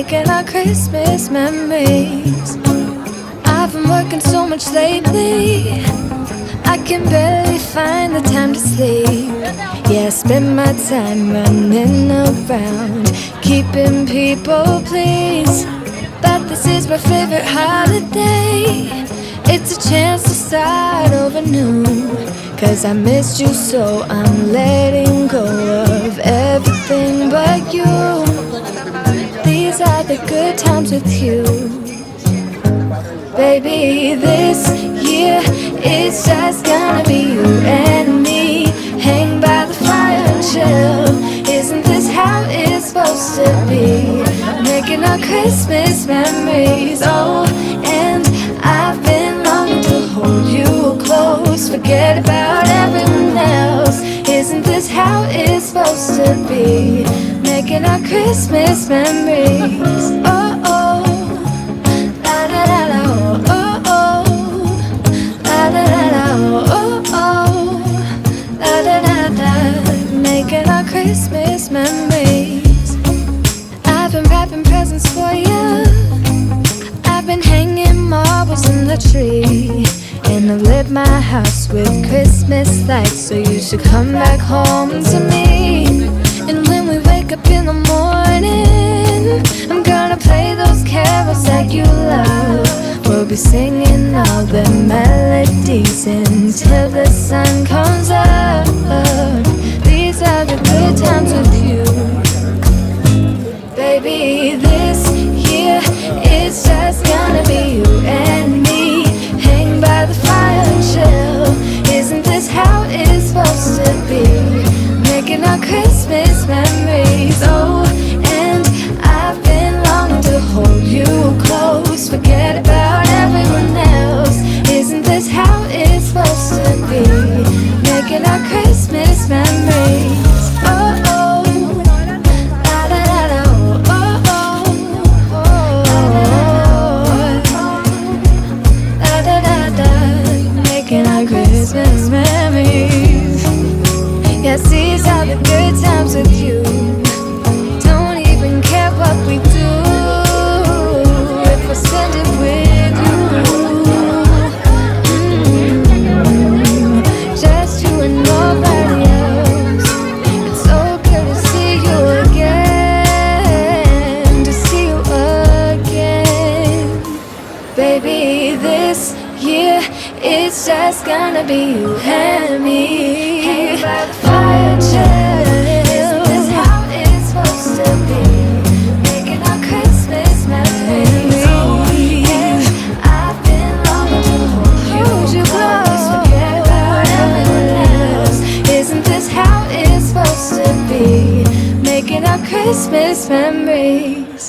making our Christmas memories. I've been working so much lately, I can barely find the time to sleep. Yeah, I spend my time running around, keeping people pleased. But this is my favorite holiday. It's a chance to start over new. Cause I missed you so I'm letting go of everything but you. These are the good times with you. Baby, this year it's just gonna be you and me. Hang by the fire and chill. Isn't this how it's supposed to be? Making our Christmas memories. Oh, and I've been longing to hold you close. Forget about everyone else. Isn't this how it's supposed to be? Making our Christmas memories. Oh, oh, la da da da, oh, oh, oh, la da da da, oh, oh, la da da da. Making our Christmas memories. I've been wrapping presents for you. I've been hanging marbles in the tree. And I've lit my house with Christmas lights. So you should come back home to me. And when we wake up in the morning, I'm gonna play those carols that you love. We'll be singing all the melodies until the sun comes up. These are the good times with you. Baby, this year it's just gonna be you and me. Hang by the fire and chill. Isn't this how it's supposed to be? Making our Christmas memories. Oh, and I've been longing to hold you close. Forget about everyone else. Isn't this how it's supposed to be? Making our Christmas memories. Oh, oh, la da da da, oh, oh, oh, la da da da. Making our Christmas memories. Yes, these are the good times with you. Don't even care what we do if we spend it with you. Just you and nobody else. It's so good to see you again, to see you again. Baby, this year it's just gonna be you and me. Hang by the fire, chill. Isn't this how it's supposed to be? Making our Christmas memories. Oh, yeah. I've been longing to hold you close. Forget about everyone else. Isn't this how it's supposed to be? Making our Christmas memories.